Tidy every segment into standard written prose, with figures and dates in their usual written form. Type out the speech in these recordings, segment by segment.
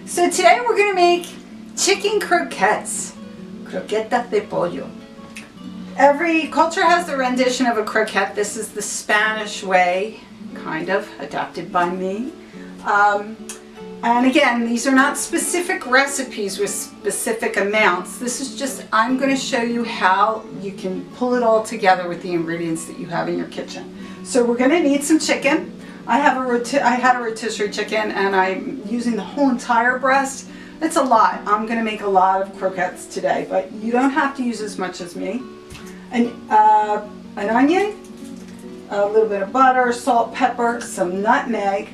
So today we're going to make chicken croquettes, croquetas de pollo. Every culture has their rendition of a croquette. This is the Spanish way, kind of, adapted by me. And again, these are not specific recipes with specific amounts. This is just, I'm going to show you how you can pull it all together with the ingredients that you have in your kitchen. So we're going to need some chicken. I had a rotisserie chicken and I'm using the whole entire breast. It's a lot. I'm going to make a lot of croquettes today, but you don't have to use as much as me. An onion, a little bit of butter, salt, pepper, some nutmeg,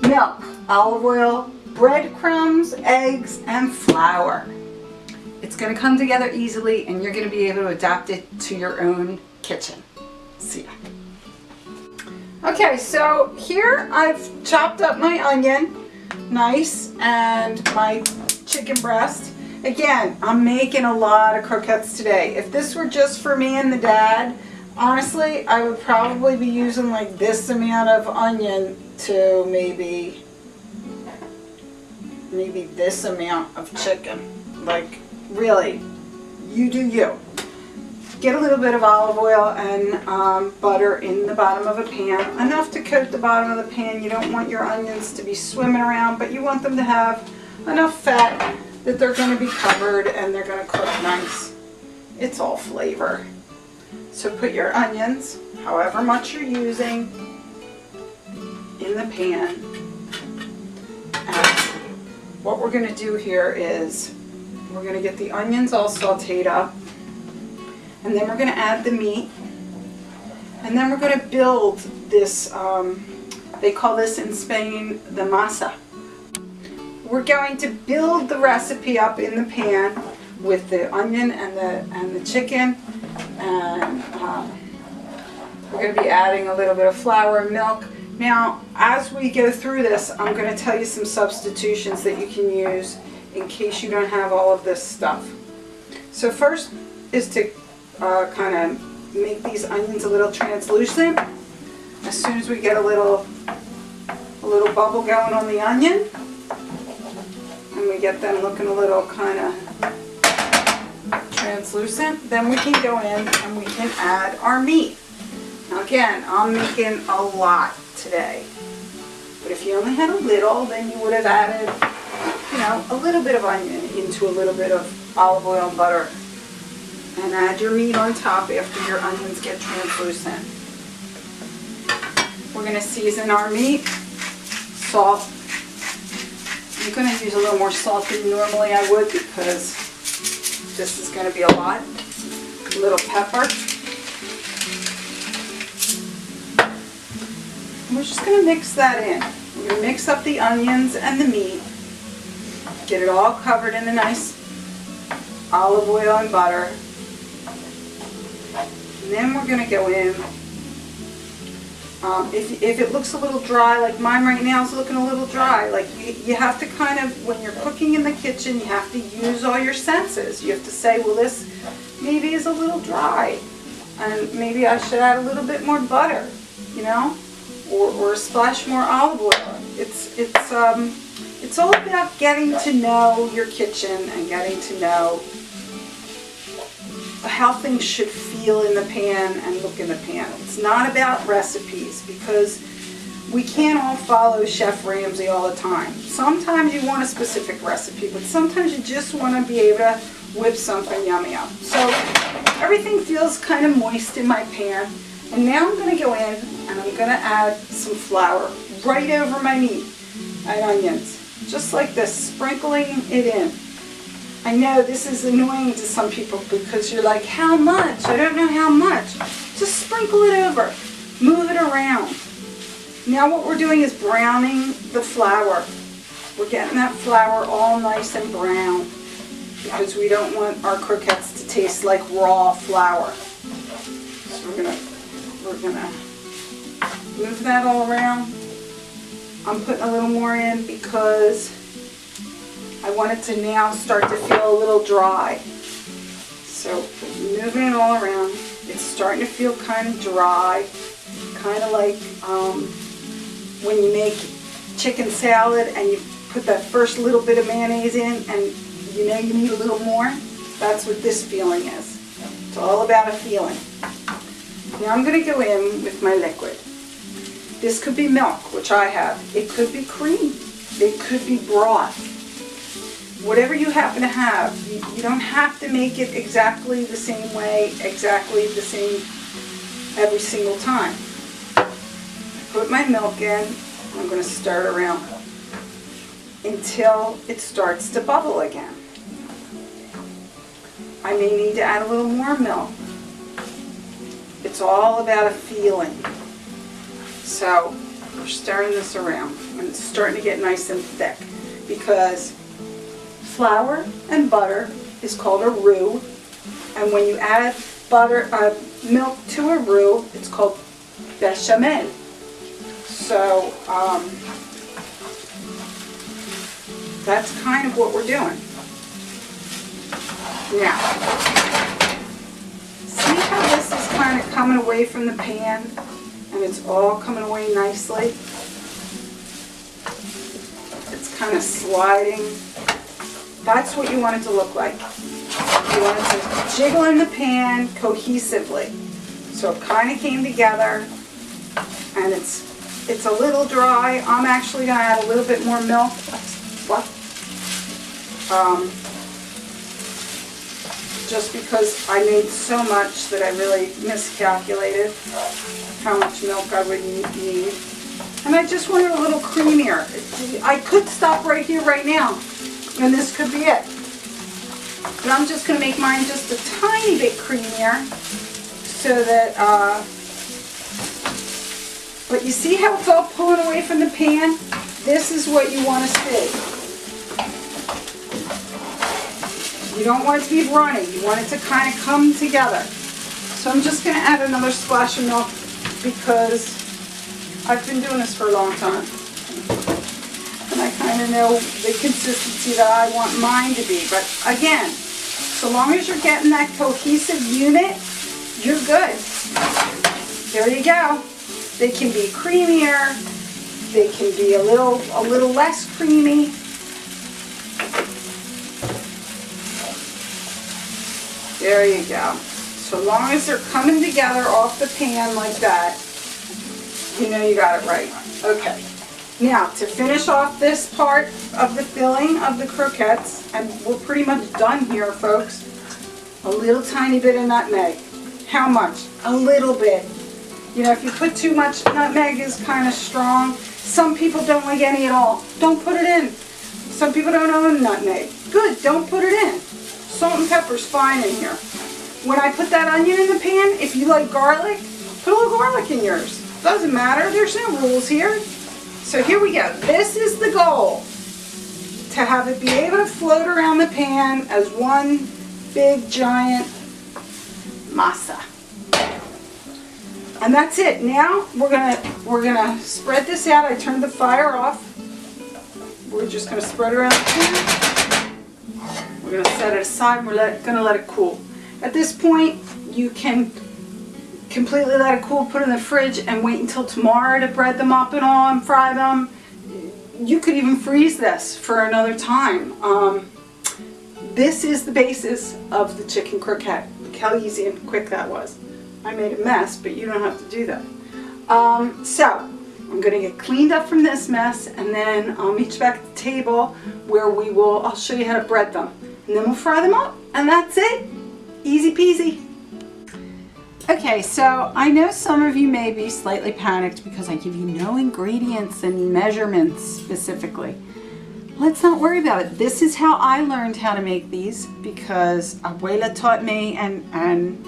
milk, olive oil, breadcrumbs, eggs, and flour. It's going to come together easily and you're going to be able to adapt it to your own kitchen. See ya. Okay, so here I've chopped up my onion, nice, and my chicken breast. Again, I'm making a lot of croquettes today. If this were just for me and the dad, honestly, I would probably be using like this amount of onion to maybe this amount of chicken. Like, really, you do you. Get a little bit of olive oil and butter in the bottom of a pan, enough to coat the bottom of the pan. You don't want your onions to be swimming around, but you want them to have enough fat that they're going to be covered and they're going to cook nice. It's all flavor. So put your onions, however much you're using, in the pan. And what we're going to do here is we're going to get the onions all sauteed up. And then we're going to add the meat. And then we're going to build this, they call this in Spain the masa. We're going to build the recipe up in the pan with the onion and the chicken. And we're going to be adding a little bit of flour and milk. Now, as we go through this, I'm going to tell you some substitutions that you can use in case you don't have all of this stuff. So first is to kind of make these onions a little translucent. As soon as we get a little bubble going on the onion, and we get them looking a little kind of translucent, then we can go in and we can add our meat. Now again, I'm making a lot today, but if you only had a little, then you would have added, a little bit of onion into a little bit of olive oil and butter. And add your meat on top after your onions get translucent. We're going to season our meat. Salt. I'm going to use a little more salt than normally I would because this is going to be a lot. A little pepper. And we're just going to mix that in. We're going to mix up the onions and the meat. Get it all covered in a nice olive oil and butter. And then we're going to go in, if it looks a little dry, like mine right now is looking a little dry, like you have to kind of, when you're cooking in the kitchen, you have to use all your senses. You have to say, well, this maybe is a little dry, and maybe I should add a little bit more butter, or a splash more olive oil. It's all about getting to know your kitchen and getting to know how things should feel in the pan and look in the pan. It's not about recipes because we can't all follow Chef Ramsay all the time. Sometimes you want a specific recipe, but sometimes you just want to be able to whip something yummy up. So everything feels kind of moist in my pan. And now I'm going to go in and I'm going to add some flour right over my meat and onions. Just like this, sprinkling it in. I know this is annoying to some people because you're like, how much? I don't know how much. Just sprinkle it over. Move it around. Now what we're doing is browning the flour. We're getting that flour all nice and brown because we don't want our croquettes to taste like raw flour. So we're gonna move that all around. I'm putting a little more in because I want it to now start to feel a little dry. So moving it all around, it's starting to feel kind of dry, kind of like when you make chicken salad and you put that first little bit of mayonnaise in and you know you need a little more. That's what this feeling is. It's all about a feeling. Now I'm going to go in with my liquid. This could be milk, which I have. It could be cream. It could be broth. Whatever you happen to have, you don't have to make it exactly the same way, exactly the same every single time. Put my milk in. I'm going to stir it around until it starts to bubble again. I may need to add a little more milk. It's all about a feeling. So we're stirring this around and it's starting to get nice and thick because flour and butter is called a roux, and when you add milk to a roux, it's called bechamel. So that's kind of what we're doing. Now, see how this is kind of coming away from the pan and it's all coming away nicely? It's kind of sliding. That's what you want it to look like. You want it to jiggle in the pan cohesively. So it kind of came together and it's a little dry. I'm actually going to add a little bit more milk. Just because I made so much that I really miscalculated how much milk I would need. And I just want it a little creamier. I could stop right here right now and this could be it. But I'm just going to make mine just a tiny bit creamier so that, but you see how it's all pulling away from the pan? This is what you want to see. You don't want it to be runny. You want it to kind of come together. So I'm just going to add another splash of milk because I've been doing this for a long time. And I kind of know the consistency that I want mine to be. But again, so long as you're getting that cohesive unit, you're good. There you go. They can be creamier. They can be a little less creamy. There you go. So long as they're coming together off the pan like that, you know you got it right. Okay. Now, to finish off this part of the filling of the croquettes, and we're pretty much done here, folks, a little tiny bit of nutmeg. How much? A little bit. You know, if you put too much, nutmeg is kind of strong. Some people don't like any at all. Don't put it in. Some people don't own nutmeg. Good, don't put it in. Salt and pepper's fine in here. When I put that onion in the pan, if you like garlic, put a little garlic in yours. Doesn't matter, there's no rules here. So here we go. This is the goal, to have it be able to float around the pan as one big giant masa. And that's it. Now we're gonna spread this out. I turned the fire off. We're just gonna spread around the pan. We're going to set it aside and we're going to let it cool. At this point, you can completely let it cool, put it in the fridge, and wait until tomorrow to bread them up and all and fry them. You could even freeze this for another time. This is the basis of the chicken croquette. Look how easy and quick that was. I made a mess, but you don't have to do that. So, I'm going to get cleaned up from this mess, and then I'll meet you back at the table where I'll show you how to bread them. And then we'll fry them up, and that's it. Easy peasy. Okay, so I know some of you may be slightly panicked because I give you no ingredients and measurements specifically. Let's not worry about it. This is how I learned how to make these because Abuela taught me, and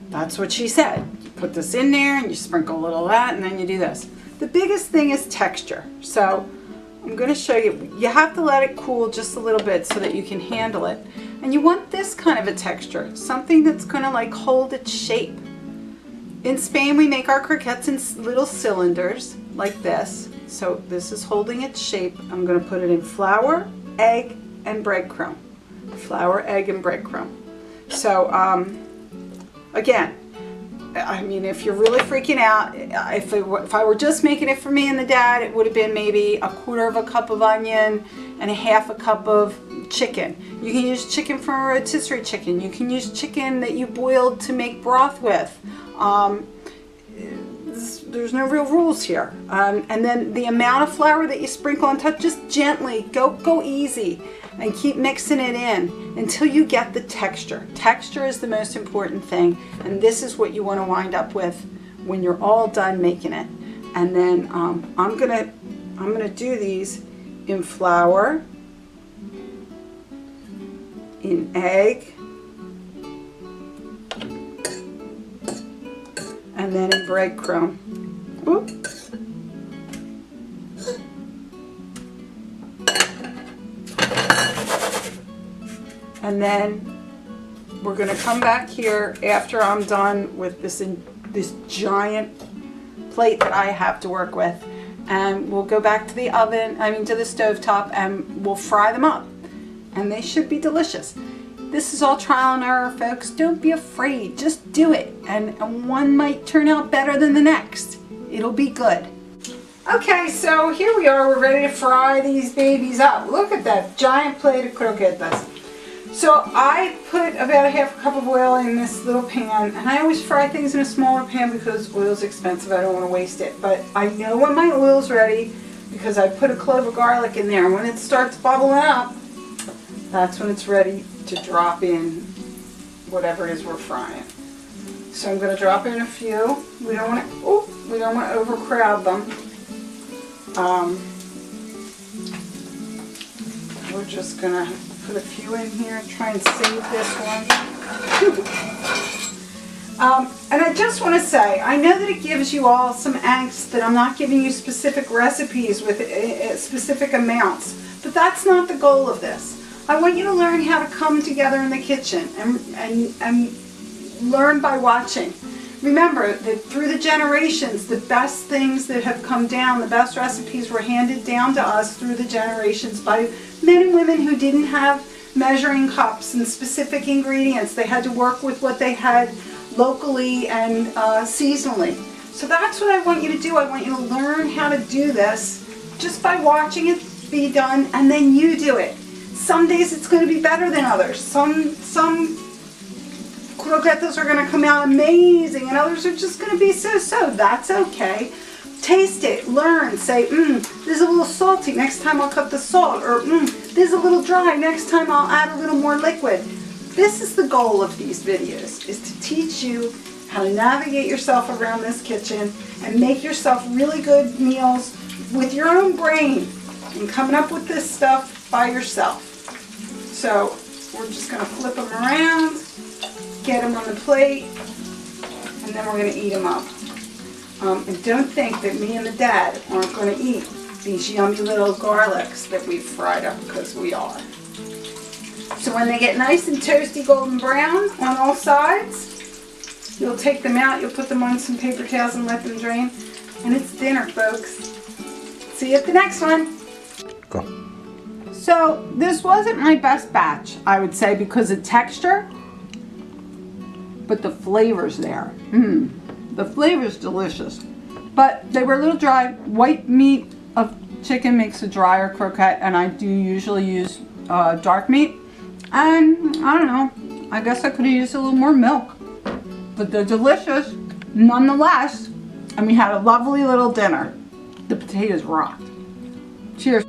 that's what she said. You put this in there and you sprinkle a little of that and then you do this. The biggest thing is texture. So I'm going to show you. You have to let it cool just a little bit so that you can handle it. And you want this kind of a texture, something that's going to like hold its shape. In Spain, we make our croquettes in little cylinders like this. So this is holding its shape. I'm going to put it in flour, egg, and breadcrumb. Flour, egg, and breadcrumb. So again, I mean, if you're really freaking out, if I were just making it for me and the dad, it would have been maybe 1/4 cup of onion and a half a cup of chicken. You can use chicken from a rotisserie chicken. You can use chicken that you boiled to make broth with. There's no real rules here. And then the amount of flour that you sprinkle on top, just gently, go easy and keep mixing it in until you get the texture. Texture is the most important thing, and this is what you want to wind up with when you're all done making it. And then I'm gonna do these in flour, in egg, and then in breadcrumb. Oop. And then we're going to come back here after I'm done with this giant plate that I have to work with, and we'll go back to the oven, to the stovetop, and we'll fry them up. And they should be delicious. This is all trial and error, folks. Don't be afraid. Just do it. And one might turn out better than the next. It'll be good. Okay, so here we are. We're ready to fry these babies up. Look at that giant plate of croquetas. So I put about a half a cup of oil in this little pan, and I always fry things in a smaller pan because oil's expensive. I don't want to waste it. But I know when my oil's ready because I put a clove of garlic in there. When it starts bubbling up, that's when it's ready to drop in whatever it is we're frying. So I'm going to drop in a few. We don't want to overcrowd them. We're just going to put a few in here and try and save this one. And I just want to say, I know that it gives you all some angst that I'm not giving you specific recipes with specific amounts, but that's not the goal of this. I want you to learn how to come together in the kitchen and learn by watching. Remember that through the generations, the best things that have come down, the best recipes were handed down to us through the generations by men and women who didn't have measuring cups and specific ingredients. They had to work with what they had locally and seasonally. So that's what I want you to do. I want you to learn how to do this just by watching it be done, and then you do it. Some days it's going to be better than others. Some croquetas are going to come out amazing, and others are just going to be so-so. That's okay. Taste it, learn, say, this is a little salty, next time I'll cut the salt, or this is a little dry, next time I'll add a little more liquid. This is the goal of these videos, is to teach you how to navigate yourself around this kitchen and make yourself really good meals with your own brain and coming up with this stuff by yourself. So we're just going to flip them around, get them on the plate, and then we're going to eat them up. And don't think that me and the dad aren't going to eat these yummy little garlics that we've fried up, because we are. So when they get nice and toasty golden brown on all sides, you'll take them out, you'll put them on some paper towels and let them drain. And it's dinner, folks. See you at the next one. Go. So this wasn't my best batch, I would say, because of texture, but the flavor's there. The flavor's delicious, but they were a little dry. White meat of chicken makes a drier croquette, and I do usually use dark meat. And I don't know, I guess I could have used a little more milk, but they're delicious nonetheless. And we had a lovely little dinner. The potatoes rocked. Cheers.